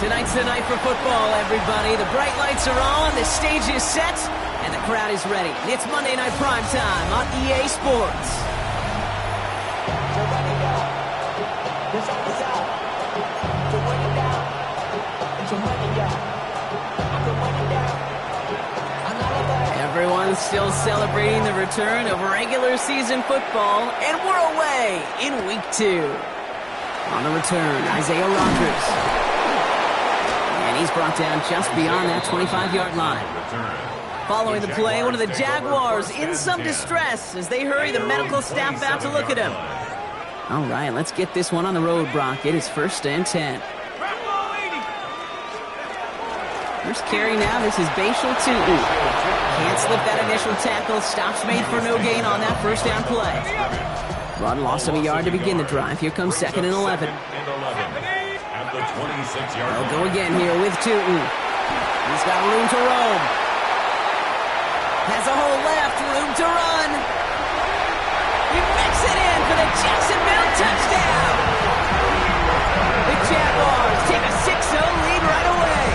Tonight's the night for football, everybody. The bright lights are on, the stage is set, and the crowd is ready. It's Monday Night Prime Time on EA Sports. Everyone's still celebrating the return of regular season football, and we're away in week 2. On the return, Isaiah Rodgers. And he's brought down just beyond that 25-yard line. Following the play, one of the Jaguars in some distress as they hurry the medical staff out to look at him. All right, let's get this one on the road, Brock. It is 1st and 10. First carry now, this is Bashal Tutu. Can't slip that initial tackle. Stops made for no gain on that first down play. Run loss of a yard to begin the drive. Here comes 2nd and 11. They'll go again here with Tutu. He's got room to roam. Has a hole left, room to run. He makes it in for the Jacksonville touchdown. The Jaguars take a 6-0 lead right away.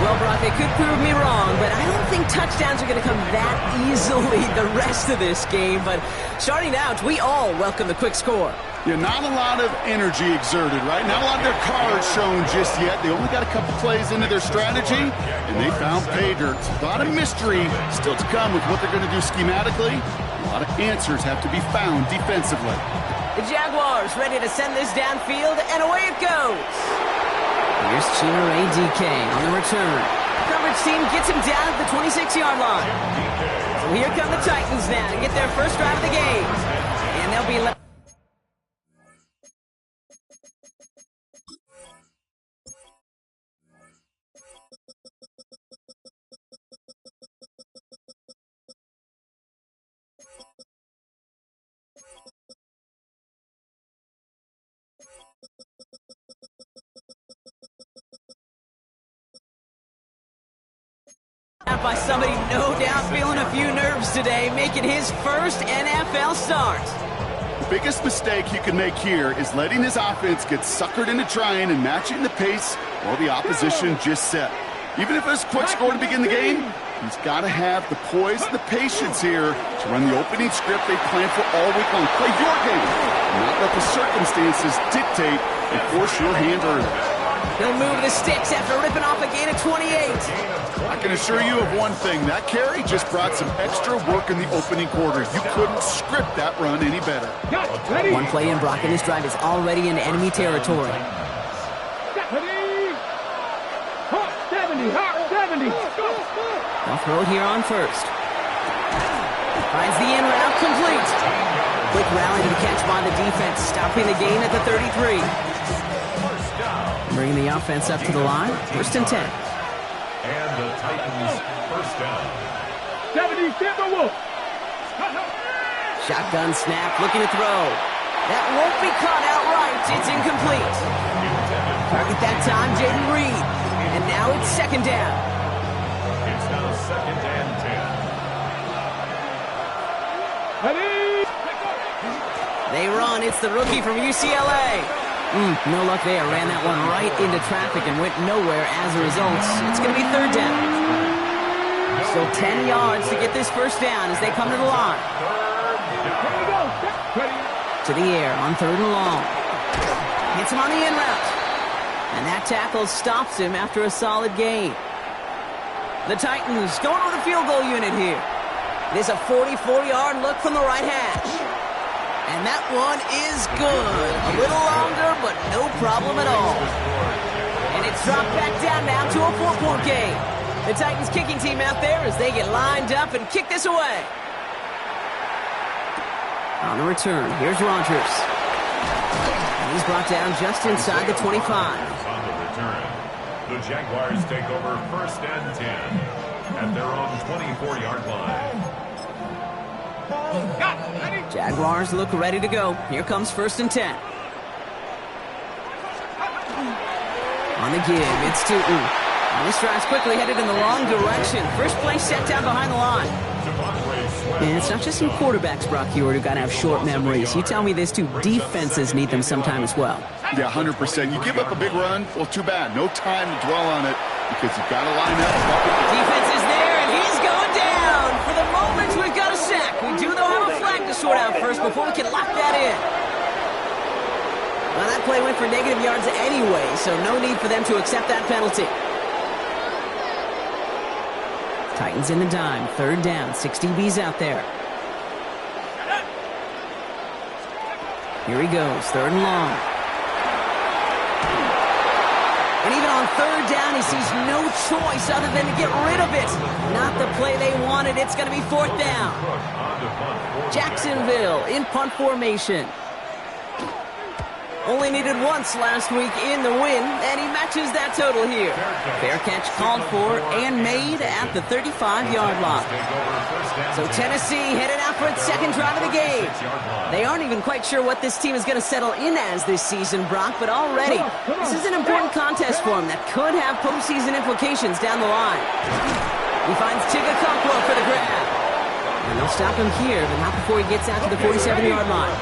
Well, Brock, they could prove me wrong, but I don't think touchdowns are going to come that easily the rest of this game. But starting out, we all welcome the quick score. Yeah, not a lot of energy exerted, right? Not a lot of their cards shown just yet. They only got a couple plays into their strategy, and they found pay dirt. A lot of mystery still to come with what they're going to do schematically. A lot of answers have to be found defensively. The Jaguars ready to send this downfield, and away it goes. Here's Chimere DK on the return. Coverage team gets him down at the 26-yard line. So here come the Titans now to get their first drive of the game. And they'll be left. By somebody no doubt feeling a few nerves today, making his first NFL start. The biggest mistake he could make here is letting his offense get suckered into trying and matching the pace while the opposition just set. Even if it's a quick score to begin the game, he's got to have the poise and the patience here to run the opening script they planned for all week long. Play your game, not let the circumstances dictate and force your hand early. He'll move the sticks after ripping off a gain of 28. I can assure you of one thing. That carry just brought some extra work in the opening quarter. You couldn't script that run any better. One play in, Brock, and this drive is already in enemy territory. 70. They'll throw it here on first. Finds the in route complete. Quick rally to the catch by the defense, stopping the gain at the 33. Bringing the offense up to the line. 1st and 10. And the Titans first down. 70, Timberwolf. Shotgun snap, looking to throw. That won't be caught outright. It's incomplete. Target that time, Jaden Reed. And now it's 2nd down. It's now 2nd and 10. They run. It's the rookie from UCLA. No luck there. Ran that one right into traffic and went nowhere as a result. It's going to be 3rd down. Still 10 yards to get this first down as they come to the line. To the air on 3rd and long. Hits him on the in route. And that tackle stops him after a solid gain. The Titans going with a field goal unit here. It is a 44-yard look from the right hash. And that one is good. A little longer, but no problem at all. And it's dropped back down now to a 4-point game. The Titans kicking team out there as they get lined up and kick this away. On the return, here's Rodgers. And he's brought down just inside the 25. On the return, the Jaguars take over 1st and 10 at their own 24-yard line. Jaguars look ready to go. Here comes 1st and 10. On the give, it's Tutu. And this drive's quickly headed in the wrong direction. First play set down behind the line. And it's not just some quarterbacks, Brock Heward, who got to have short memories. You tell me this too, defenses need them sometime as well. Yeah, 100%. You give up a big run, well, too bad. No time to dwell on it because you've got to line up. Defense is there, and he's going down. For the moment, we've got a sack. We do, though, have a flag to sort out first before we can lock that in. Well, that play went for negative yards anyway, so no need for them to accept that penalty. Titans in the dime, third down, 6 DBs out there. Here he goes, third and long. And even on third down, he sees no choice other than to get rid of it. Not the play they wanted. It's going to be fourth down. Jacksonville in punt formation. Only needed once last week in the win, and he matches that total here. Fair catch called for and made at the 35-yard line. So Tennessee headed out for its second drive of the game. They aren't even quite sure what this team is going to settle in as this season, Brock, but already this is an important contest for him that could have postseason implications down the line. He finds Tigakakwa for the grab. And they'll stop him here, but not before he gets out to the 47-yard line.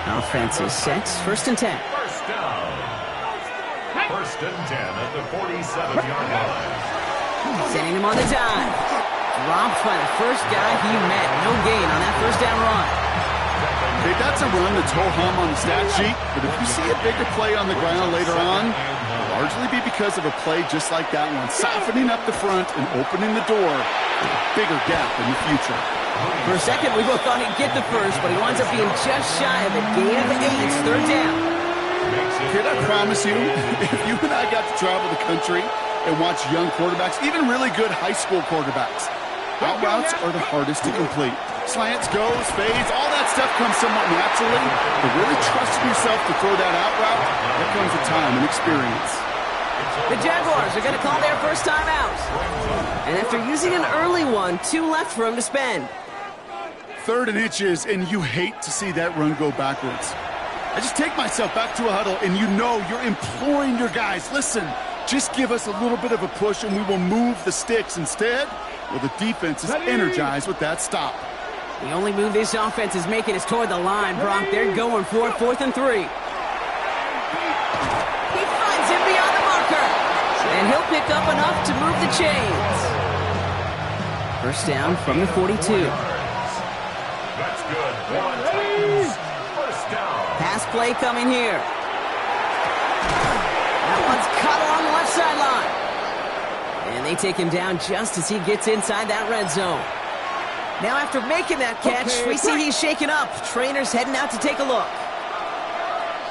Offense is set. First and 10. First down. First and 10 at the 47-yard line. Sending him on the dive. Dropped by the first guy he met. No gain on that first down run. Okay, that's a run that's ho-hum on the stat sheet, but if you see a bigger play on the ground later on, it'll largely be because of a play just like that one, softening up the front and opening the door for a bigger gap in the future. For a second, we both thought he'd get the first, but he winds up being just shy of it. Gain of 8, third down. Kid, I promise you, if you and I got to travel the country and watch young quarterbacks, even really good high school quarterbacks, out routes are the hardest to complete. Slants, goes, fades, all that stuff comes somewhat naturally, but really trusting yourself to throw that out route, that comes with time and experience. The Jaguars are going to call their first time out. And after using an early one, 2 left for him to spend. Third and inches, and you hate to see that run go backwards. I just take myself back to a huddle, and you know you're imploring your guys, listen, just give us a little bit of a push, and we will move the sticks instead. Well, the defense is energized with that stop. The only move this offense is making is toward the line, Brock. They're going for it, 4th and 3. He finds him beyond the marker, and he'll pick up enough to move the chains. First down from the 42. That's good. First down. Pass play coming here. That one's caught along the left sideline. And they take him down just as he gets inside that red zone. Now after making that catch, we see he's shaken up. Trainer's heading out to take a look.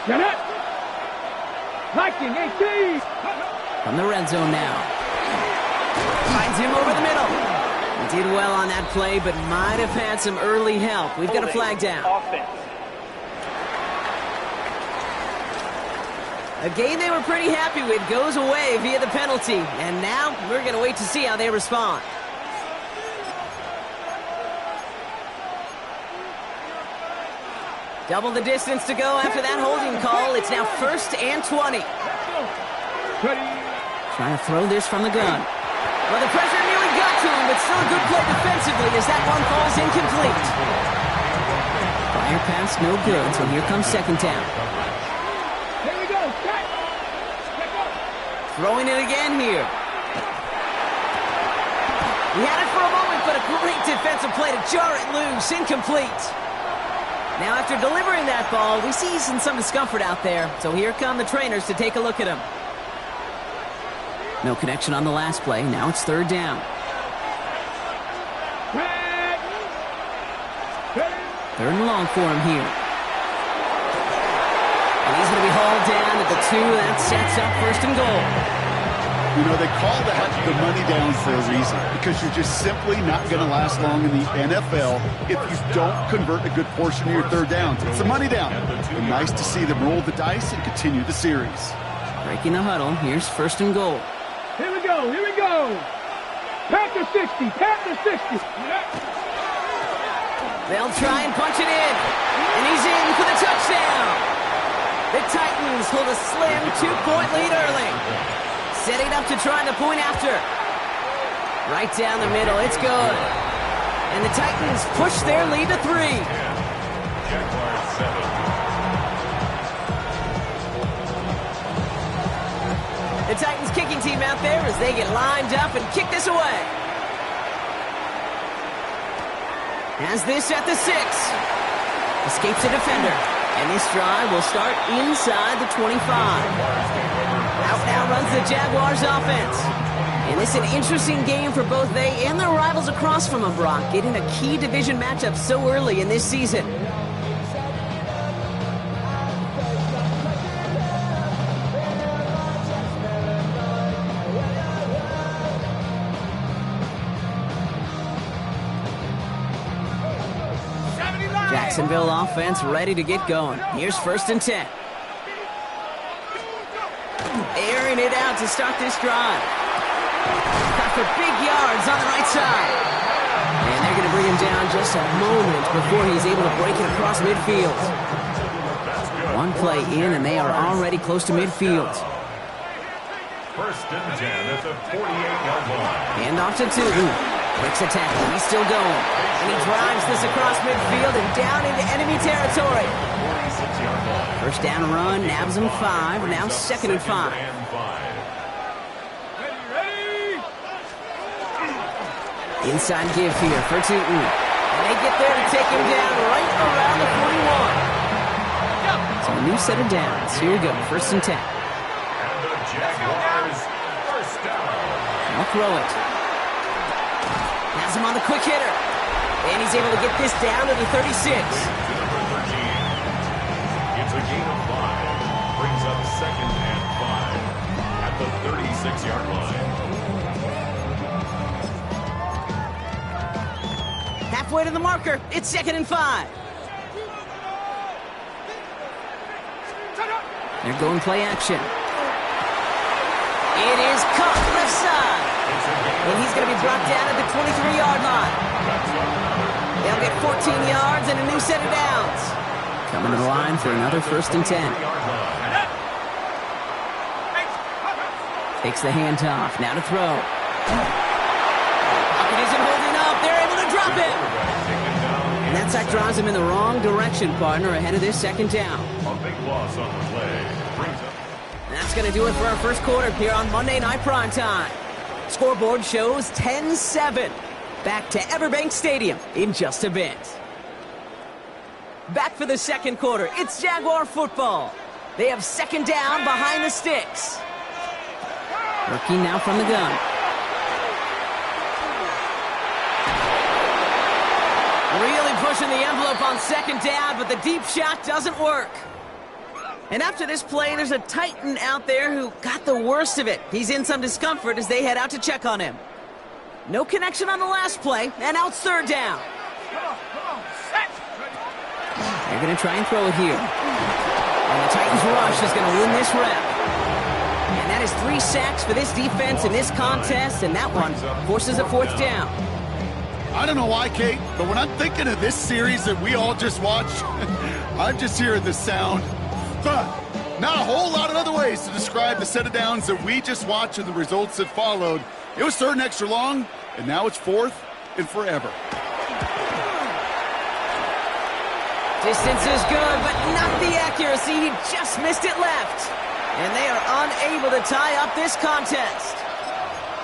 Get it! Liking 18! From the red zone now. Finds him over the middle. He did well on that play, but might have had some early help. We've got a flag down. A game they were pretty happy with goes away via the penalty. And now we're going to wait to see how they respond. Double the distance to go after that holding call. It's now 1st and 20. Trying to throw this from the gun. Well, the pressure nearly got to him, but still a good play defensively as that one falls incomplete. Fire pass, no good, so here comes second down. Here we go. Throwing it again here. He had it for a moment, but a great defensive play to jar it loose. Incomplete. Now, after delivering that ball, we see he's in some discomfort out there, so here come the trainers to take a look at him. No connection on the last play. Now it's third down. Third and long for him here. And he's going to be hauled down at the 2. That sets up 1st and goal. You know, they call that the money down for a reason, because you're just simply not going to last long in the NFL if you don't convert a good portion of your third downs. It's the money down. And nice to see them roll the dice and continue the series. Breaking the huddle. Here's 1st and goal. Here we go. Here we go. Panther 60. Panther 60. They'll try and punch it in. And he's in for the touchdown. The Titans hold a slim 2-point lead early. Setting up to try the point after. Right down the middle. It's good. And the Titans push their lead to 3. Jaguars 7. The Titans kicking team out there as they get lined up and kick this away. Has this at the 6. Escapes a defender. And this drive will start inside the 25. Out now runs the Jaguars offense. And it's an interesting game for both they and their rivals across from them, Brock, getting a key division matchup so early in this season. Jacksonville offense ready to get going. Here's 1st and 10. Airing it out to start this drive. Got for big yards on the right side. And they're going to bring him down just a moment before he's able to break it across midfield. One play in, and they are already close to midfield. 1st and 10 at the 48-yard line. Hand off to Tootin. Breaks a tackle. He's still going. And he drives this across midfield and down into enemy territory. 46-yard line. 1st down run, nabs him 5. Now 2nd and 5. Inside give here for Tootin. And they get there to take him down right around the 41. So a new set of downs. Here we go, 1st and 10. And the Jaguars 1st down. I'll throw it. Has him on the quick hitter. And he's able to get this down to the 36. To number 13. It's a gain of 5. Brings up 2nd and 5 at the 36-yard line. Halfway to the marker. It's 2nd and 5. They're going play action. It is caught left side. And he's going to be brought down at the 23-yard line. They'll get 14 yards and a new set of downs. Coming to the line for another 1st and 10. Takes the handoff. Now to throw. Pocket isn't holding up. They're able to drop him. And that sack drives him in the wrong direction, partner, ahead of this 2nd down. A big loss on the play. Brings up. And that's going to do it for our 1st quarter here on Monday Night Primetime. Scoreboard shows 10-7. Back to Everbank Stadium in just a bit. Back for the 2nd quarter. It's Jaguar football. They have 2nd down behind the sticks. Working now from the gun. Really pushing the envelope on 2nd down, but the deep shot doesn't work. And after this play, there's a Titan out there who got the worst of it. He's in some discomfort as they head out to check on him. No connection on the last play, and out 3rd down. They're going to try and throw it here. And the Titans rush is going to win this rep. And that is 3 sacks for this defense in this contest, and that one forces a 4th down. I don't know why, Kate, but when I'm thinking of this series that we all just watched, I'm just hearing the sound. Not a whole lot of other ways to describe the set of downs that we just watched and the results that followed. It was 3rd and extra long, and now it's 4th and forever. Distance is good, but not the accuracy. He just missed it left. And they are unable to tie up this contest.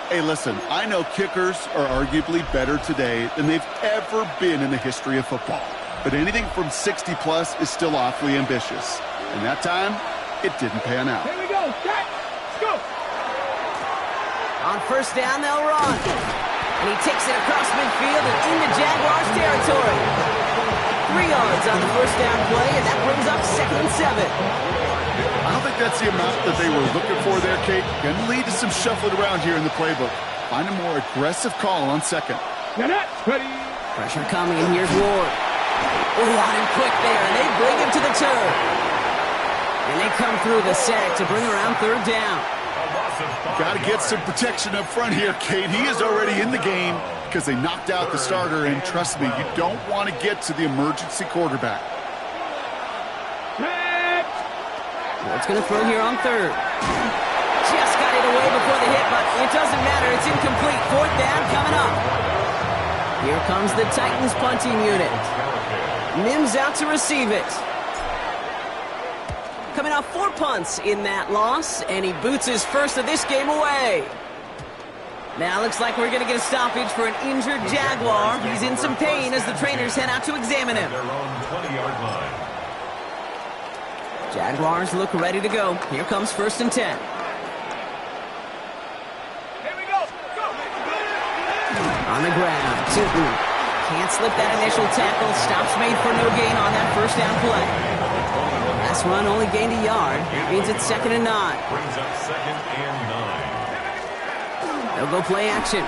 Hey, listen, I know kickers are arguably better today than they've ever been in the history of football. But anything from 60-plus is still awfully ambitious. And that time, it didn't pan out. Here we go. Set. Go. On 1st down, they'll run. And he takes it across midfield and into Jaguars territory. 3 yards on the 1st down play, and that brings up 2nd and 7. I don't think that's the amount that they were looking for there, Kate. Going to lead to some shuffling around here in the playbook. Find a more aggressive call on 2nd. Now that's ready. Pressure coming, and here's Ward. Oh, on him quick there, and they bring him to the turn. And they come through the sack to bring around 3rd down. Got to get some protection up front here, Kate. He is already in the game because they knocked out the starter, and trust me, you don't want to get to the emergency quarterback. Ward's going to throw here on 3rd. Just got it away before the hit, but it doesn't matter. It's incomplete. 4th down coming up. Here comes the Titans punting unit. Mims out to receive it. Coming off 4 punts in that loss, and he boots his first of this game away. Now looks like we're going to get a stoppage for an injured Jaguar. He's in some pain as the trainers head out to examine him. Jaguars look ready to go. Here comes 1st and 10. Here we go. Go. On the ground, Tootin can't slip that initial tackle. Stops made for no gain on that 1st down play. Last run only gained a yard. That means it's 2nd and 9. Brings up 2nd and 9. They'll go play action.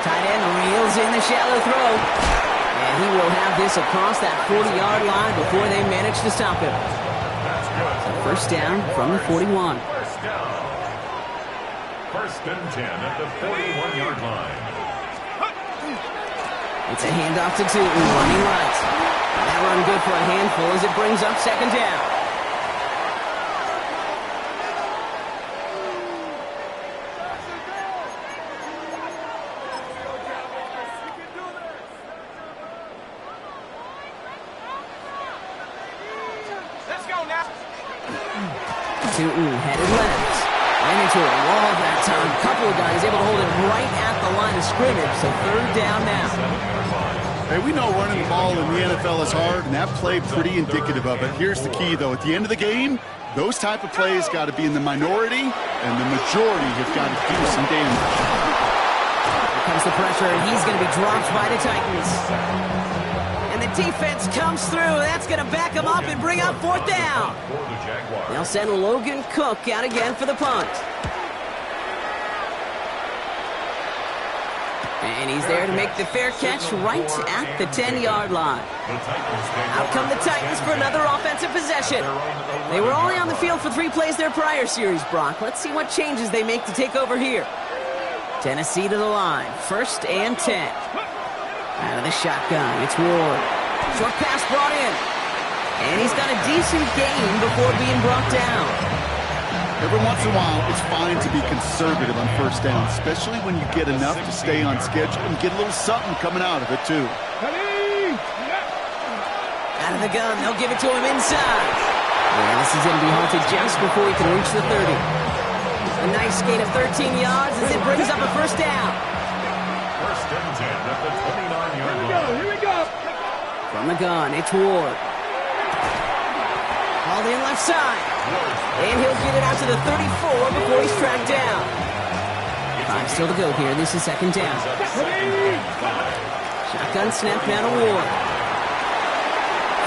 Tight end reels in the shallow throw. And he will have this across that 40-yard line before they manage to stop him. So 1st down from the 41. 1st down. 1st and 10 at the 41-yard line. It's a handoff to Tootin, running right. That run good for a handful as it brings up 2nd down. Let's go now. Tootin headed left. Ran into a wall that time. A couple of guys able to hold it right at the line of scrimmage. So 3rd down now. Hey, we know running the ball in the NFL is hard, and that play pretty indicative of it. Here's the key, though. At the end of the game, those type of plays got to be in the minority, and the majority have got to do some damage. Here comes the pressure, and he's going to be dropped by the Titans. And the defense comes through. That's going to back him up and bring up 4th down. They'll send Logan Cook out again for the punt. And he's there to make the fair catch right at the 10-yard line. Out come the Titans for another offensive possession. They were only on the field for 3 plays their prior series, Brock. Let's see what changes they make to take over here. Tennessee to the line. 1st and 10. Out of the shotgun, it's Ward. Short pass brought in. And he's got a decent gain before being brought down. Every once in a while, it's fine to be conservative on 1st down, especially when you get enough to stay on schedule and get a little something coming out of it, too. Out of the gun, they'll give it to him inside. And this is going to be halted just before he can reach the 30. A nice gain of 13 yards as it brings up a 1st down. 1st and 10 at the 29-yard line. Here we go. From the gun, it's Ward. Hauled in left side. And he'll get it out to the 34 before he's tracked down. 5 still to go here. This is 2nd down. Shotgun snap now to Ward.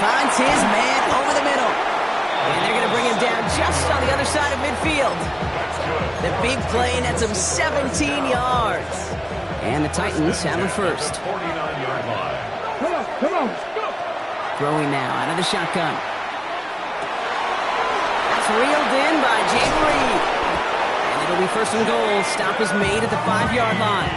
Finds his man over the middle. And they're going to bring him down just on the other side of midfield. The big play nets him 17 yards. And the Titans have a 1st. 49-yard line. Come on. Throwing now out of the shotgun. Reeled in by Jay Reed. And it'll be 1st and goal. Stop is made at the 5-yard line.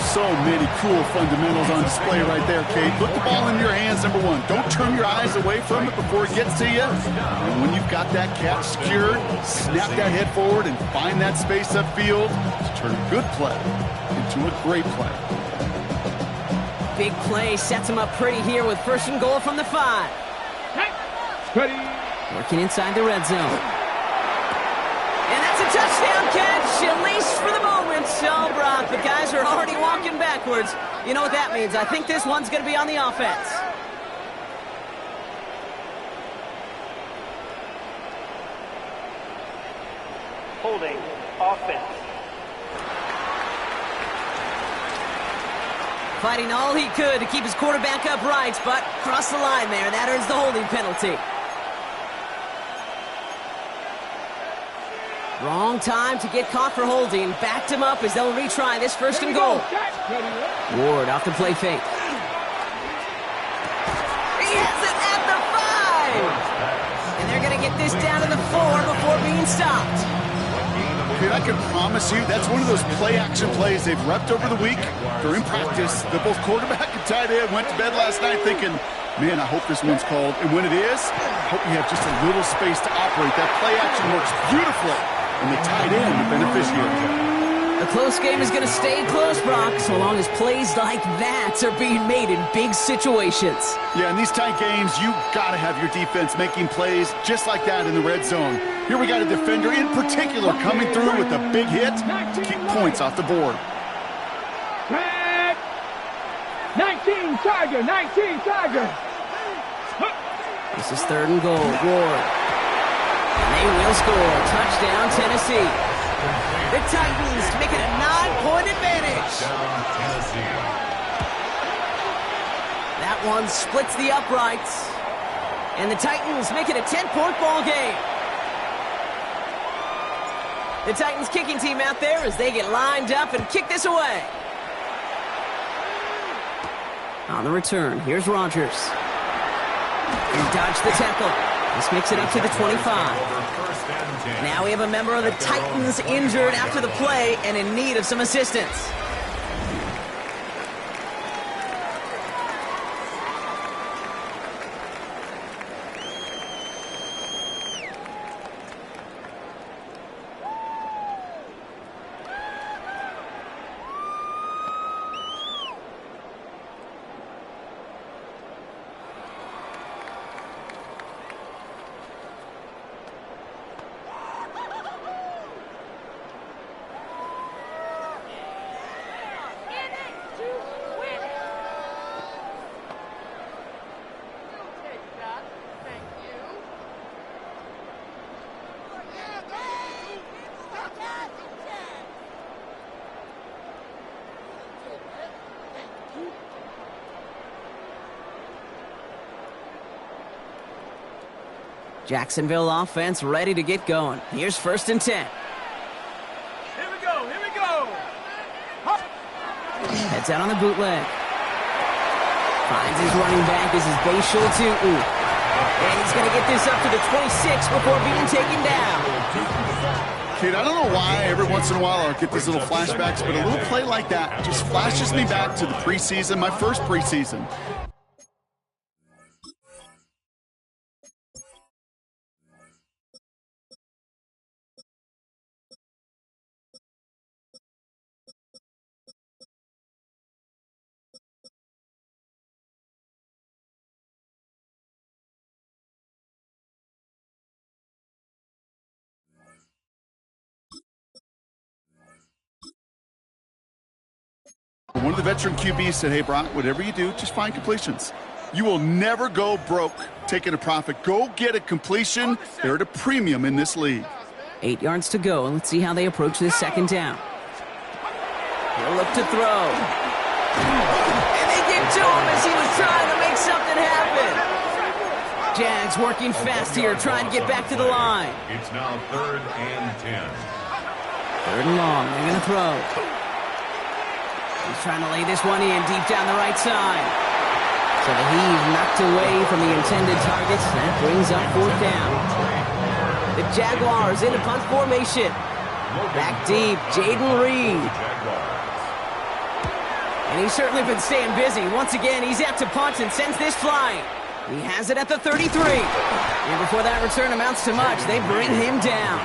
So many cool fundamentals on display right there, Kate. Put the ball in your hands, number 1. Don't turn your eyes away from it before it gets to you. And when you've got that catch secured, snap that head forward and find that space upfield to turn a good play into a great play. Big play sets him up pretty here with 1st and goal from the 5. Ready. Working inside the red zone. And that's a touchdown catch, at least for the moment. Oh, Brock, the guys are already walking backwards. You know what that means. I think this one's going to be on the offense. Holding offense. Fighting all he could to keep his quarterback upright, but crossed the line there. That earns the holding penalty. Wrong time to get caught for holding. Backed him up as they'll retry this 1st and goal. Ward off the play fake. He has it at the 5! And they're going to get this down to the 4 before being stopped. Dude, I can promise you that's one of those play-action plays they've repped over the week. During practice, both quarterback and tight end went to bed last night thinking, man, I hope this one's called. And when it is, I hope you have just a little space to operate. That play action works beautifully. And the tight end, the beneficiary. A close game is going to stay close, Brock, so long as plays like that are being made in big situations. Yeah, in these tight games, you got to have your defense making plays just like that in the red zone. Here we got a defender in particular coming through with a big hit to keep points off the board. 19 Tiger, 19 Tiger. This is 3rd and goal. Ward. And they will score. Touchdown, Tennessee. The Titans make it a 9-point advantage. That one splits the uprights. And the Titans make it a 10-point ball game. The Titans kicking team out there as they get lined up and kick this away. On the return, here's Rodgers. And dodge the tackle. This makes it up to the 25. Now we have a member of the Titans injured after the play and in need of some assistance. Jacksonville offense ready to get going. Here's 1st and 10. Here we go, here we go. Heads out on the bootleg. Finds his running back. This is Bashal Tutu. And he's going to get this up to the 26 before being taken down. Kid, I don't know why every once in a while I'll get these little flashbacks, but a little play like that just flashes me back to the preseason, my first preseason. One of the veteran QBs said, hey, Brock, whatever you do, just find completions. You will never go broke taking a profit. Go get a completion. They're at a premium in this league. 8 yards to go, and let's see how they approach this 2nd down. He'll look to throw. And they get to him as he was trying to make something happen. Jags working fast here, trying to get back to the line. It's now 3rd and 10. 3rd and long. They're going to throw. He's trying to lay this one in deep down the right side. So the heave knocked away from the intended targets. That brings up 4th down. The Jaguars in a punt formation. Back deep, Jaden Reed. And he's certainly been staying busy. Once again, he's out to punt and sends this flying. He has it at the 33. And before that return amounts to much, they bring him down.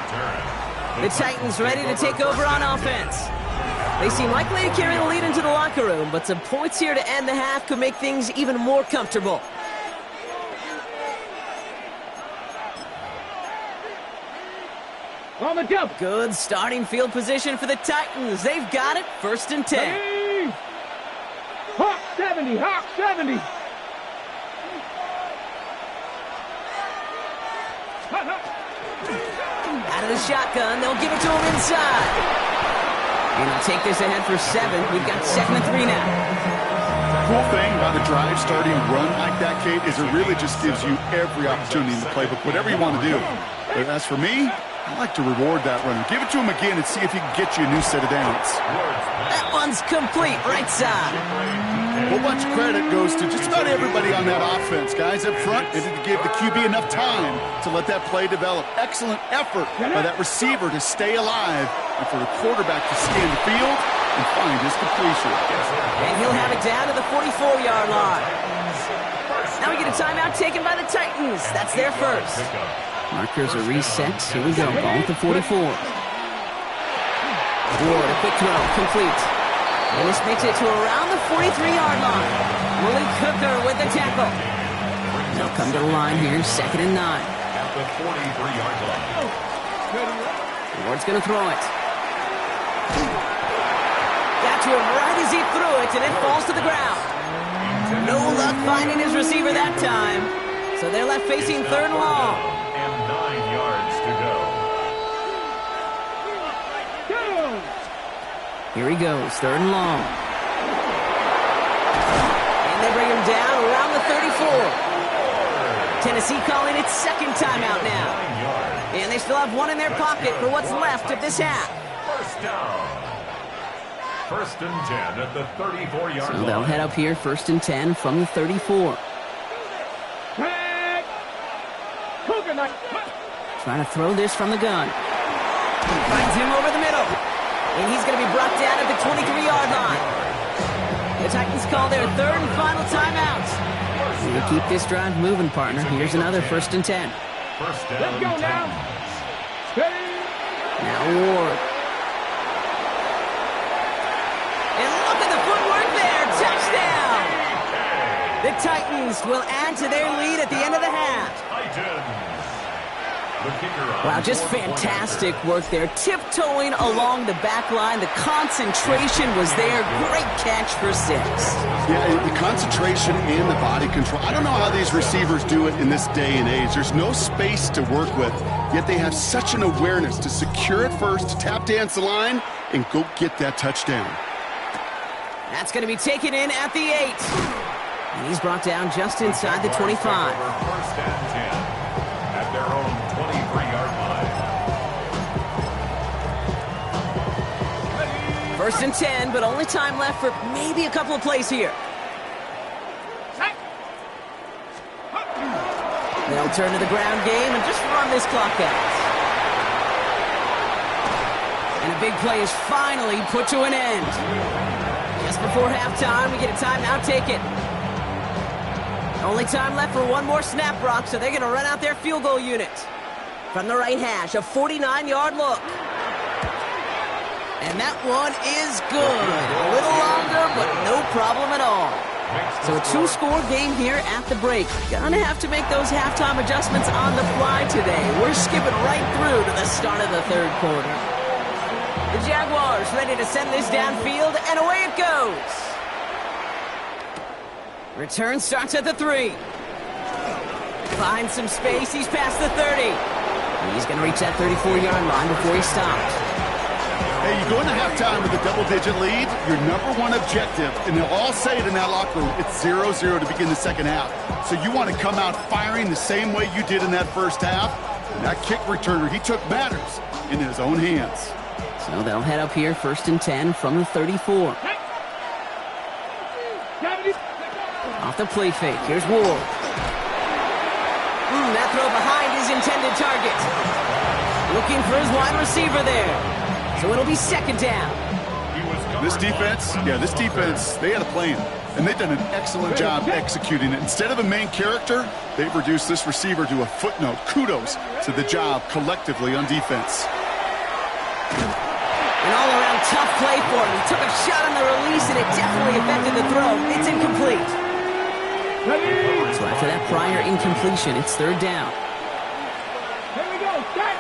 The Titans ready to take over on offense. They seem likely to carry the lead into the locker room, but some points here to end the half could make things even more comfortable. On the jump. Good starting field position for the Titans. They've got it. 1st and 10. Hey. Hawk 70, Hawk 70. Out of the shotgun, they'll give it to him inside. And he'll take this ahead for 7. We've got 2nd and 3 now. Cool thing about a drive starting run like that, Kate, is it really just gives you every opportunity in the playbook, whatever you want to do. But as for me, I like to reward that run. Give it to him again and see if he can get you a new set of downs. That one's complete, right side. A whole bunch of credit goes to just about everybody on that offense. Guys up front, they didn't give the QB enough time to let that play develop. Excellent effort by that receiver to stay alive and for the quarterback to scan the field and find his completion. And he'll have it down to the 44-yard line. Now we get a timeout taken by the Titans. That's their first. Markers are reset. Here we go. Ball at the 44. Ward, a quick throw, complete. And this makes it to around the 43-yard line. Willie Cooker with the tackle. They'll come to the line here, 2nd and 9. At the 43-yard line. Ward's going to throw it. Got to him right as he threw it, and it falls to the ground. No luck finding his receiver that time. So they're left facing 3rd and long. And 9 yards to go. Here he goes, 3rd and long. And they bring him down around the 34. Tennessee calling its 2nd timeout now. And they still have one in their pocket for what's left of this half. First down. 1st and 10 at the 34-yard line. So they'll head up here, 1st and 10 from the 34. Trying to throw this from the gun. Finds him over the middle. And he's going to be brought down at the 23-yard line. The Titans call their 3rd and final timeout. You keep this drive moving, partner. Here's another 1st and 10. First down. Let's go now. Now Ward. And look at the footwork there. Touchdown. The Titans will add to their lead at the end of the half. Wow, just fantastic work there. Tiptoeing along the back line. The concentration was there. Great catch for 6. Yeah, the concentration and the body control. I don't know how these receivers do it in this day and age. There's no space to work with, yet they have such an awareness to secure it first, to tap dance the line, and go get that touchdown. That's going to be taken in at the 8. And he's brought down just inside the 25. First and 10 at their own 23-yard line. 1st and 10, but only time left for maybe a couple of plays here. They'll turn to the ground game and just run this clock out. And a big play is finally put to an end. Just before halftime, we get a timeout taken. Only time left for one more snap, Brock, so they're going to run out their field goal unit. From the right hash, a 49-yard look. And that one is good. A little longer, but no problem at all. So a 2-score game here at the break. Gonna have to make those halftime adjustments on the fly today. We're skipping right through to the start of the 3rd quarter. The Jaguars ready to send this downfield, and away it goes. Return starts at the 3. Finds some space. He's past the 30. And he's going to reach that 34-yard line before he stops. Hey, you go into halftime with a double-digit lead, your number one objective, and they'll all say it in that locker room, it's 0-0 to begin the 2nd half. So you want to come out firing the same way you did in that 1st half. And that kick returner, he took matters in his own hands. So they'll head up here, 1st and 10 from the 34. Off the play fake. Here's Ward. That throw behind his intended target. Looking for his wide receiver there. So it'll be 2nd down. This defense, they had a plan. And they've done an excellent job executing it. Instead of a main character, they've reduced this receiver to a footnote. Kudos to the job collectively on defense. An all-around tough play for him. He took a shot on the release, and it definitely affected the throw. It's incomplete. So after that prior incompletion, it's 3rd down. Here we go. Set.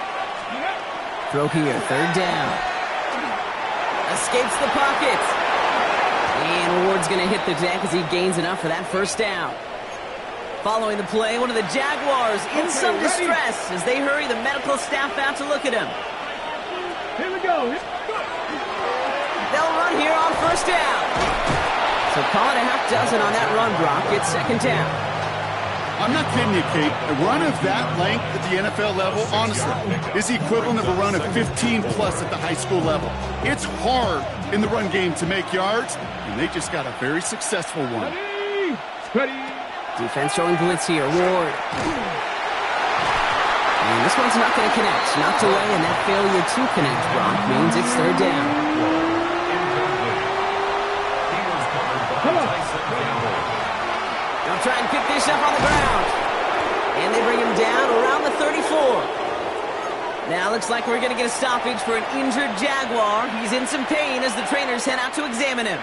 Throw here, 3rd down. Escapes the pocket. And Ward's going to hit the deck as he gains enough for that 1st down. Following the play, one of the Jaguars in some distress as they hurry the medical staff out to look at him. Here we go. They'll run here on 1st down. So call it a half dozen on that run, Brock. It's 2nd down. I'm not kidding you, Kate. A run of that length at the NFL level, honestly, is the equivalent of a run of 15-plus at the high school level. It's hard in the run game to make yards, and they just got a very successful one. Ready. Defense showing blitz here. Ward. And this one's not going to connect. Knocked away, and that failure to connect, Brock, means it's 3rd down. They'll try and pick this up on the ground. And they bring him down around the 34. Now looks like we're going to get a stoppage for an injured Jaguar. He's in some pain as the trainers head out to examine him.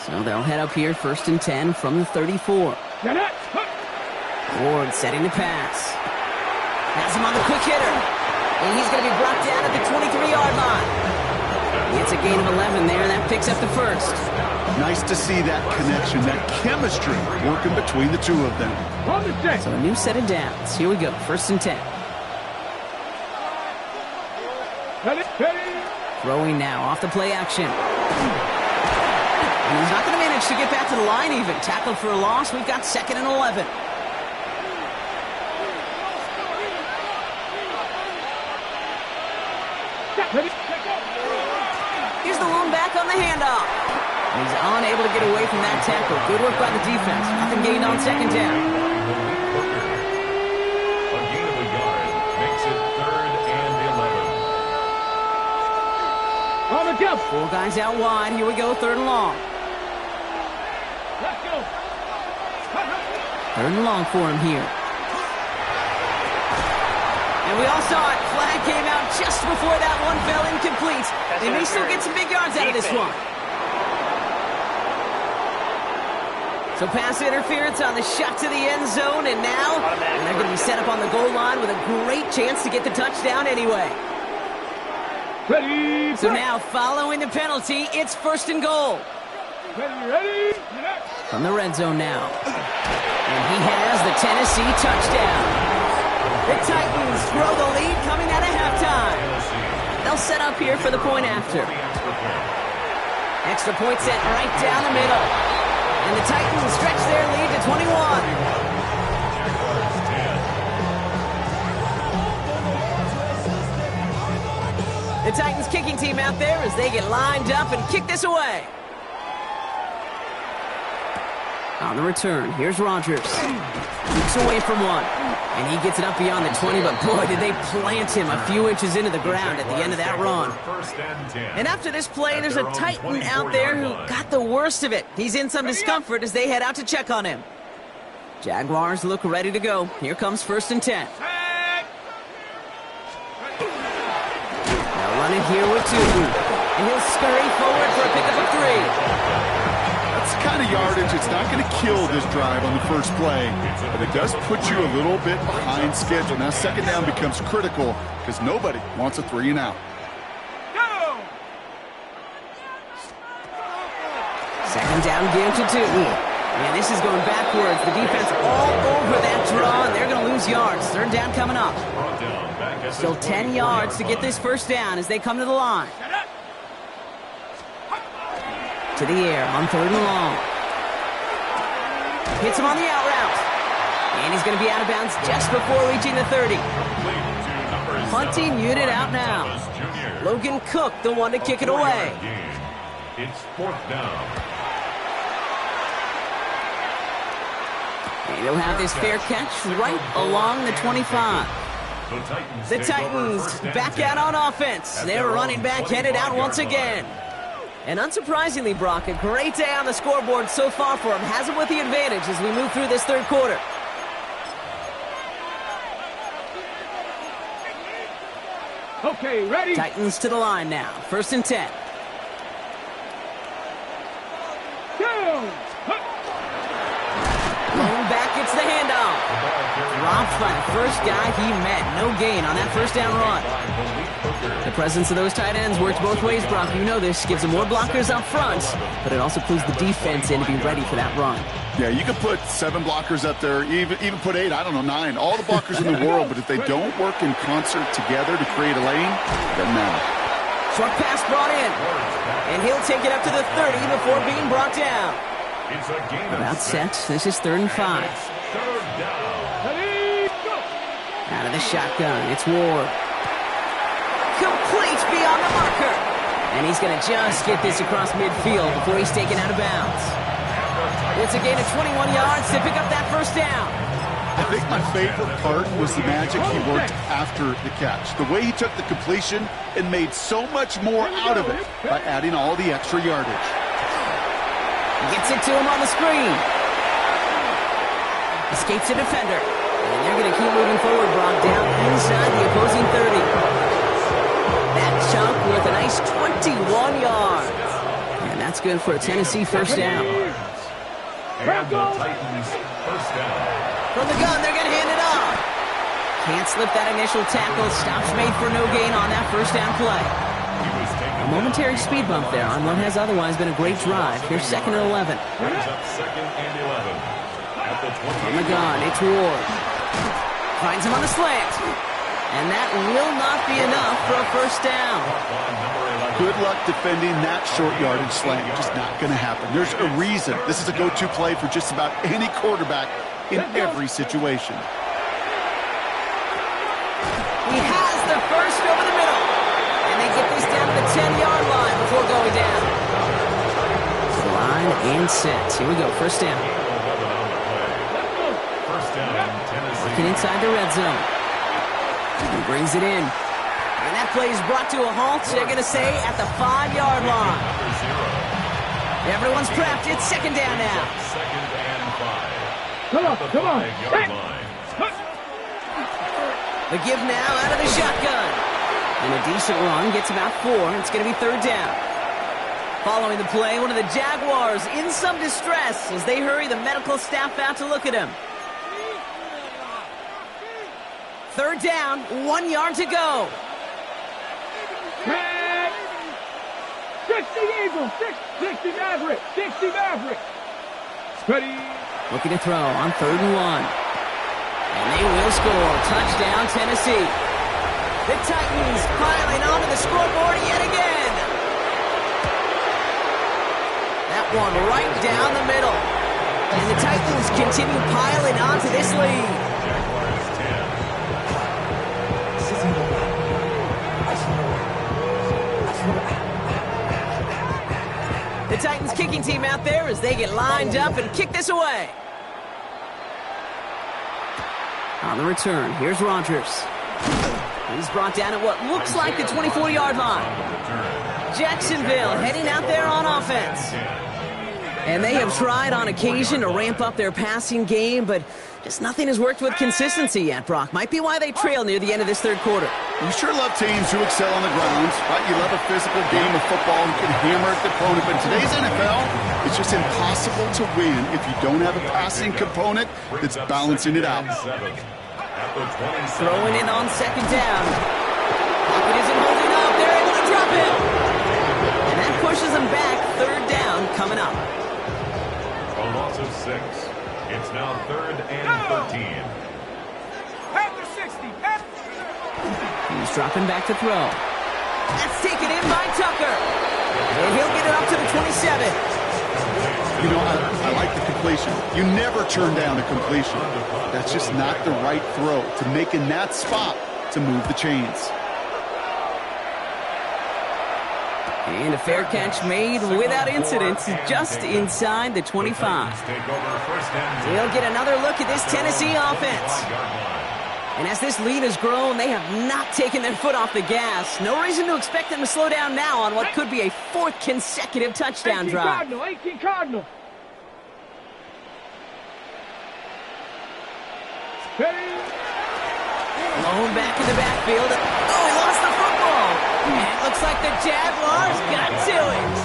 So they'll head up here 1st and 10 from the 34. Ward setting to pass. Has him on the quick hitter. And he's going to be brought down at the 23-yard line. It's a gain of 11 there. That picks up the first. Nice to see that connection, that chemistry working between the two of them. So a new set of downs. Here we go. 1st and 10. Throwing now off the play action. And he's not going to manage to get back to the line even. Tackled for a loss. We've got 2nd and 11. Here's the lone back on the handoff. And he's unable to get away from that tackle. Good work by the defense. Nothing gained on 2nd down. A gain of a yard makes it 3rd and 11. On the jump. 4 guys out wide. Here we go. 3rd and long. Let's go. 3rd and long for him here. And we all saw it. Flag came out just before that one fell incomplete. They may still get some big yards out of this one. So pass interference on the shot to the end zone, and now they're going to be set up on the goal line with a great chance to get the touchdown anyway. Ready. So now, following the penalty, it's 1st and goal. Ready. From the red zone now. And he has the Tennessee touchdown. The Titans grow the lead coming out of halftime. They'll set up here for the point after. Extra point set right down the middle. And the Titans stretch their lead to 21. The Titans kicking team out there as they get lined up and kick this away. On the return, here's Rodgers. Keeps away from one. And he gets it up beyond the 20, but boy, did they plant him a few inches into the ground at the end of that run. And after this play, there's a Titan out there who got the worst of it. He's in some discomfort as they head out to check on him. Jaguars look ready to go. Here comes 1st and 10. Now running here with 2. And he'll scurry forward for a pickup of 3. That's the kind of yardage. It's not going to kill this drive on the first play, but it does put you a little bit behind schedule. Now 2nd down becomes critical because nobody wants a 3 and out. 2nd down, give to 2. And this is going backwards. The defense all over that draw, and they're going to lose yards. 3rd down coming up. Still 10 yards to get this 1st down as they come to the line. To the air on 3rd and long. Hits him on the out route. And he's going to be out of bounds just before reaching the 30. Punting unit out now. Logan Cook, the one to kick it away. It's 4th down. And he'll have this fair catch right along the 25. The Titans back out on offense. Their running back headed out once again. And unsurprisingly, Brock, a great day on the scoreboard so far for him. Has him with the advantage as we move through this 3rd quarter. Okay, ready. Titans to the line now. 1st and 10. Down. Lone back gets the handoff. Dropped by the first guy he met. No gain on that 1st down run. The presence of those tight ends works both ways, Brock. You know this. Gives them more blockers up front, but it also clues the defense in to be ready for that run. Yeah, you could put 7 blockers up there, even put 8, I don't know, 9. All the blockers in the world, but if they don't work in concert together to create a lane, it doesn't matter. Short pass brought in, and he'll take it up to the 30 before being brought down. About set. This is 3rd and 5. Out of the shotgun, it's Ward. Complete beyond the marker. And he's going to just get this across midfield before he's taken out of bounds. It's a gain of 21 yards to pick up that 1st down. I think my favorite part was the magic he worked after the catch. The way he took the completion and made so much more out of it by adding all the extra yardage. Gets it to him on the screen. Escapes a defender. And they're going to keep moving forward, Brock, down inside the opposing 30. That's good for a Tennessee first down. And the Titans first down. From the gun, they're going to hand it off. Can't slip that initial tackle. Stops made for no gain on that first down play. A momentary speed bump there on what has otherwise been a great drive. Here's 2nd and 11. Brings up 2nd and 11. At the 20. From the gun, it's Ward. Finds him on the slant. And that will not be enough for a first down. Good luck defending that short yardage slant. Just not going to happen. There's a reason. This is a go-to play for just about any quarterback in every situation. He has the first over the middle. And they get this down to the 10-yard line before going down. Line and set. Here we go. First down. First down, Tennessee. Working inside the red zone. He brings it in. And that play is brought to a halt. So they're going to say at the 5-yard line. Everyone's prepped. It's 2nd down now. 2nd and 5. Come on, come on. 5-yard line. The give now out of the shotgun. And a decent run gets about 4. It's going to be 3rd down. Following the play, one of the Jaguars in some distress as they hurry the medical staff out to look at him. 3rd down, 1 yard to go. 60 Eagles, 60 Maverick, 60 Maverick. Ready. Looking to throw on 3rd and 1. And they will score. Touchdown, Tennessee. The Titans piling onto the scoreboard yet again. That one right down the middle. And the Titans continue piling onto this lead. The Titans kicking team out there as they get lined up and kick this away. On the return, here's Rodgers. He's brought down at what looks like the 24-yard line. Jacksonville heading out there on offense. And they have tried on occasion to ramp up their passing game, but just nothing has worked with consistency yet, Brock. Might be why they trail near the end of this 3rd quarter. You sure love teams who excel on the ground, right? You love a physical game of football. You can hammer at the opponent, but in today's NFL, it's just impossible to win if you don't have a passing component that's balancing it out. Throwing in on 2nd down. Pocket isn't holding up. They're able to drop him. And that pushes them back. 3rd down coming up. A loss of 6. It's now 3rd and 13. After 60. He's dropping back to throw. That's taken in by Tucker. And he'll get it up to the 27. You know, I like the completion. You never turn down a completion. That's just not the right throw to make in that spot to move the chains. And a fair catch made without incident just inside the 25. We'll get another look at this Tennessee offense. And as this lead has grown, they have not taken their foot off the gas. No reason to expect them to slow down now on what could be a 4th consecutive touchdown 18 drive. Cardinal, 18 Cardinal. Ready. Blown back in the backfield. Oh, he lost the football. And it looks like the Jaguars got to it.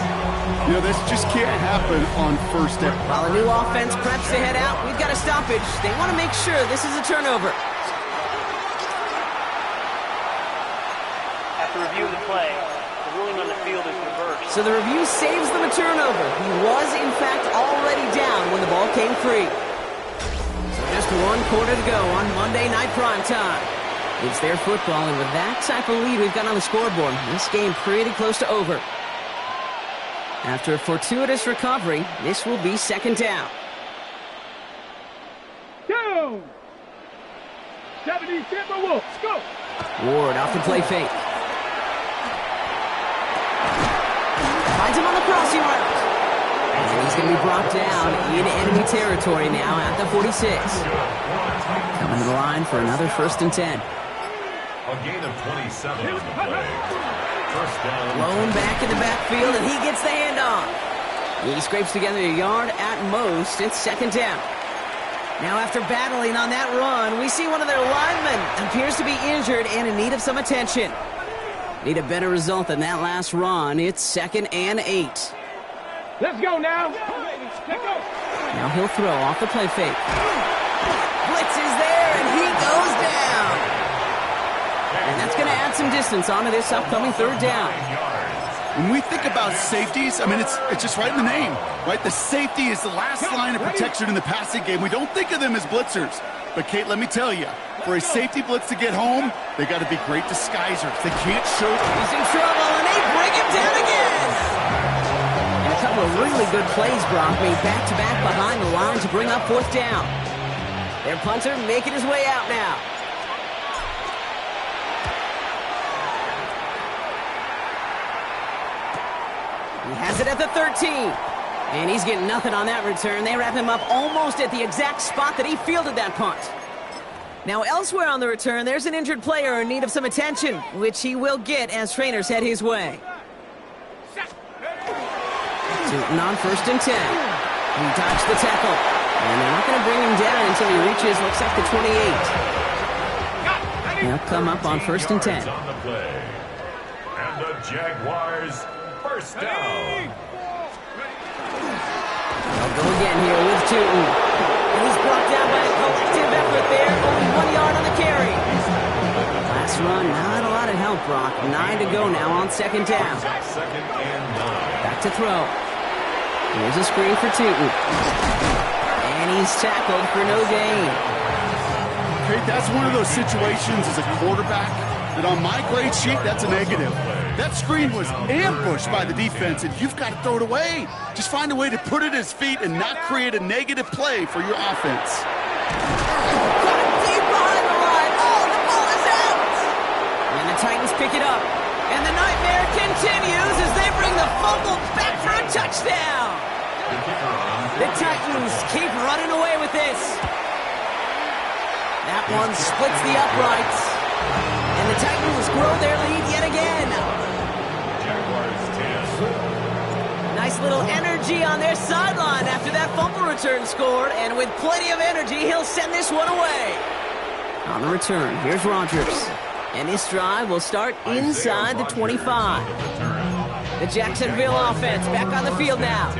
You know, this just can't happen on 1st down. While a new offense preps to head out, we've got a stoppage. They want to make sure this is a turnover. After review of the play, the ruling on the field is reversed. So the review saves them a turnover. He was, in fact, already down when the ball came free. So just 1 quarter to go on Monday Night Primetime. It's their football, and with that type of lead we've got on the scoreboard, this game pretty close to over. After a fortuitous recovery, this will be 2nd down. Down. 70 Timberwolves. Go. Ward off the play fake. Finds him on the crossing route. And he's going to be brought down in enemy territory now at the 46. Coming to the line for another 1st and 10. A gain of 27 on the play. First down. Blown back in the backfield, and he gets the handoff. He scrapes together a yard at most. It's 2nd down. Now after battling on that run, we see one of their linemen appears to be injured and in need of some attention. Need a better result than that last run. It's 2nd and 8. Let's go now. Now he'll throw off the play fake. Blitz is there, and he goes down. And that's going to add some distance onto this upcoming third down. When we think about safeties, I mean, it's just right in the name, right? The safety is the last line of protection in the passing game. We don't think of them as blitzers. But, Kate, let me tell you, for a safety blitz to get home, they got to be great disguisers. They can't show... He's in trouble, and they bring him down again. And a couple of really good plays, Brock, made back-to-back behind the line to bring up fourth down. Their punter making his way out now. He has it at the 13. And he's getting nothing on that return. They wrap him up almost at the exact spot that he fielded that punt. Now, elsewhere on the return, there's an injured player in need of some attention, which he will get as trainers head his way. Newton on 1st and 10. He dodged the tackle. And they're not going to bring him down until he reaches, looks like, the 28. He'll come up on 1st and 10. On the play. And the Jaguars first down. They'll go again here with Newton. And he's brought down by a collective effort there. Only 1 yard on the carry. Last run, not a lot of help, Brock. 9 to go now on 2nd down. Second and 9. Back to throw. Here's a screen for Newton. And he's tackled for no gain. Kate, that's one of those situations as a quarterback that on my grade sheet, that's a negative. That screen was ambushed by the defense, and you've got to throw it away. Just find a way to put it at his feet and not create a negative play for your offense. Deep behind the line. Oh, the ball is out. And the Titans pick it up. And the nightmare continues as they bring the fumble back for a touchdown. The Titans keep running away with this. That one splits the uprights. And the Titans grow their lead yet again. Jaguars 10. Nice little energy on their sideline after that fumble return scored. And with plenty of energy, he'll send this one away. On the return, here's Rodgers. And this drive will start inside the 25. The Jacksonville offense back on the field now.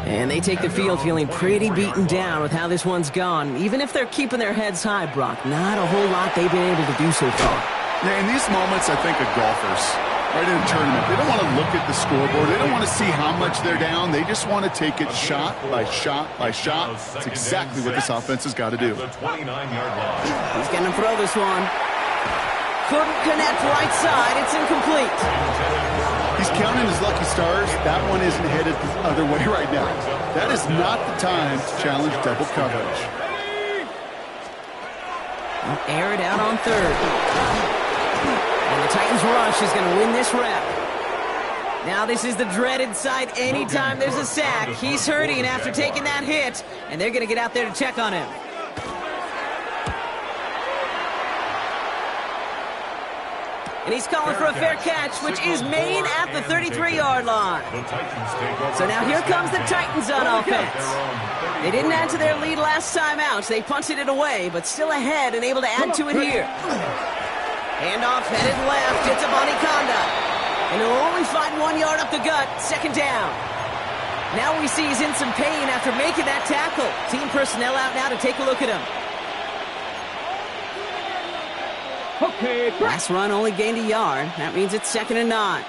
And they take the field feeling pretty beaten down with how this one's gone. Even if they're keeping their heads high, Brock, not a whole lot they've been able to do so far. Yeah, in these moments, I think of golfers, right in a tournament. They don't want to look at the scoreboard. They don't want to see how much they're down. They just want to take it shot by shot by shot. That's exactly what this offense has got to do. The 29-yard line. He's going to throw this one. Couldn't connect right side. It's incomplete. He's counting his lucky stars. That one isn't headed the other way right now. That is not the time to challenge double coverage. He'll air it out on 3rd. And the Titans rush is going to win this rep. Now this is the dreaded sight anytime there's a sack. He's hurting after taking that hit, and they're going to get out there to check on him. And he's calling for a fair catch, which is made at the 33-yard line. So now here comes the Titans on offense. They didn't add to their lead last time out. They punted it away, but still ahead and able to add to it here. Handoff headed left. It's a Bonniconda. And he'll only find 1 yard up the gut. 2nd down. Now we see he's in some pain after making that tackle. Team personnel out now to take a look at him. Okay, Last run only gained a yard. That means it's 2nd and 9.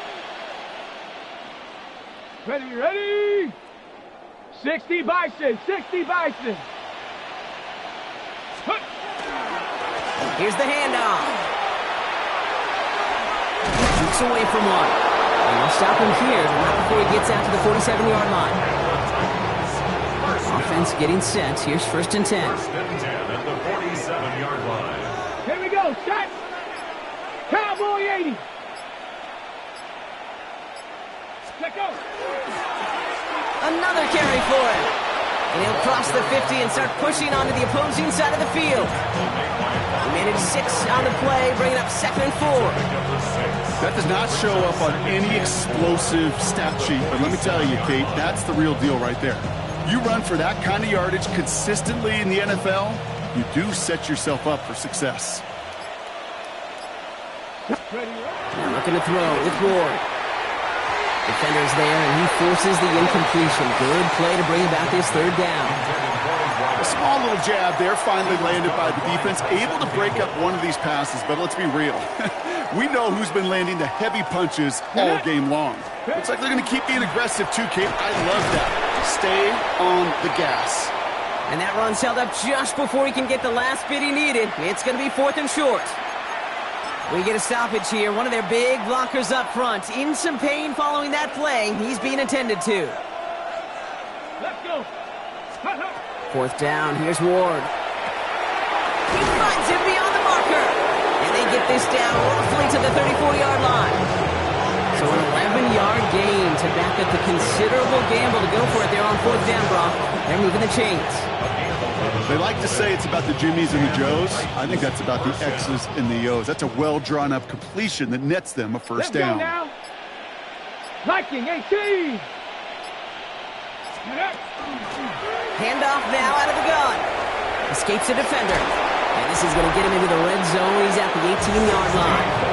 ready. 60 Bison, 60 Bison. Here's the handoff. Shoots away from one. And they'll stop him here, but not before he gets out to the 47-yard line. Offense getting set. Here's 1st and 10. 1st and 10 at the 47-yard line. Here we go, set. Cowboy 80. Let go. Another carry for him. And he'll cross the 50 and start pushing onto the opposing side of the field. He managed 6 on the play, bringing up 2nd and 4. That does not show up on any explosive stat sheet, but let me tell you, Kate, that's the real deal right there. You run for that kind of yardage consistently in the NFL, you do set yourself up for success. Now looking to throw with Ward. Defender's there, and he forces the incompletion. Good play to bring about this third down. A small little jab there, finally landed by the defense. Able to break up one of these passes, but let's be real. We know who's been landing the heavy punches all game long. Looks like they're going to keep being aggressive too, Kate. I love that. Stay on the gas. And that run's held up just before he can get the last bit he needed. It's going to be 4th and short. We get a stoppage here. One of their big blockers up front. In some pain following that play. He's being attended to. Let's go. 4th down. Here's Ward. He finds him beyond the marker. And they get this down roughly to the 34-yard line. So an 11-yard gain to back up the considerable gamble to go for it there on 4th down, Brock. They're moving the chains. They like to say it's about the Jimmies and the Joes. I think that's about the X's and the O's. That's a well-drawn-up completion that nets them a first down. Now. Liking 18. Handoff now out of the gun. Escapes the defender. And this is going to get him into the red zone. He's at the 18-yard line.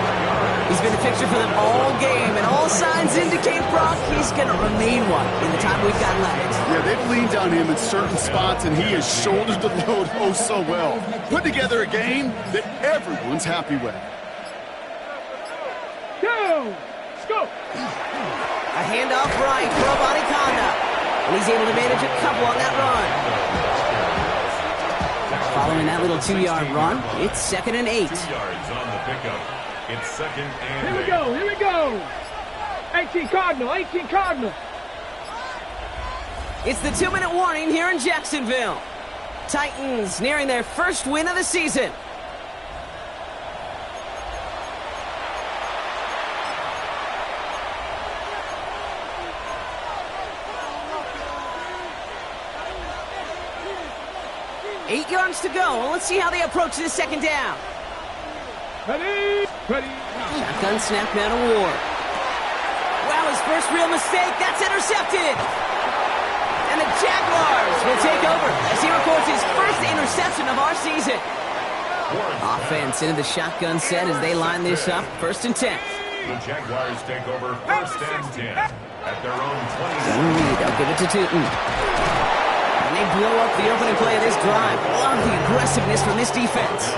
He's been a fixture for them all game, and all signs indicate, Brock, he's going to remain one in the time we've got left. Yeah, they've leaned on him in certain spots, and he has shouldered the load oh so well. Put together a game that everyone's happy with. Go! Scope! A handoff right for Abanikanda. And he's able to manage a couple on that run. Following that little 2-yard run, it's 2nd and 8. 2 yards on the pickup. It's 2nd and 8. Here we go, here we go. 18 Cardinal, 18 Cardinal. It's the 2-minute warning here in Jacksonville. Titans nearing their first win of the season. Eight yards to go. Let's see how they approach this 2nd down. Ready? Ready. Shotgun snap now to Ward. Wow, his first real mistake. That's intercepted. And the Jaguars will take over as he records his first interception of our season. Offense into the shotgun set as they line this up. 1st and 10. The Jaguars take over 1st and 10 at their own 20. They'll give it to Tootin. And they blow up the opening play of this drive. Love the aggressiveness from this defense.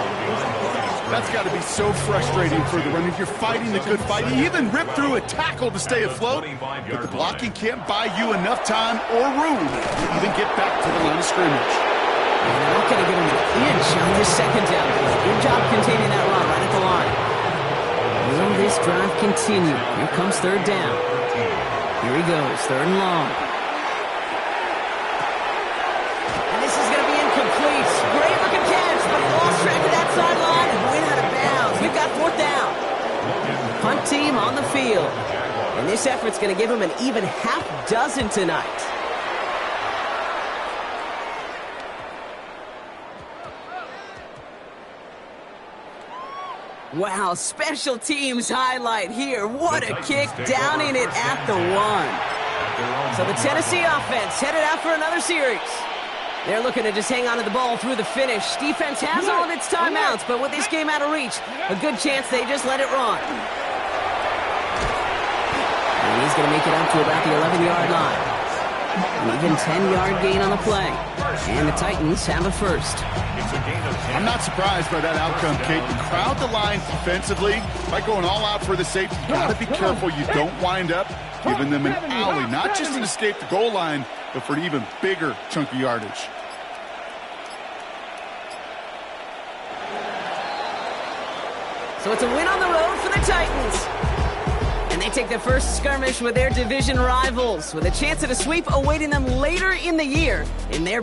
That's got to be so frustrating for the run. If you're fighting the good fight, you even rip through a tackle to stay afloat, but the blocking can't buy you enough time or room to even get back to the line of scrimmage. And they're not going to give him an inch on this 2nd down. Good job containing that run right at the line. Will this drive continue? Here comes 3rd down. Here he goes, 3rd and long. And this is going to be incomplete. Great looking catch, but he lost track of that sideline and went out of bounds. We've got 4th down. Punt team on the field. And this effort's going to give him an even half dozen tonight. Wow, special teams highlight here. What a kick down in it at the 1. So the Tennessee offense headed out for another series. They're looking to just hang on to the ball through the finish. Defense has all of its timeouts, but with this game out of reach, a good chance they just let it run. And he's going to make it up to about the 11-yard line. An even 10-yard gain on the play. And the Titans have a first. I'm not surprised by that outcome, Kate. You crowd the line defensively by going all out for the safety. You've got to be careful you don't wind up giving them an alley. Not just to escape the goal line, but for an even bigger chunk of yardage. So it's a win on the road for the Titans. And they take the first skirmish with their division rivals with a chance at a sweep awaiting them later in the year in their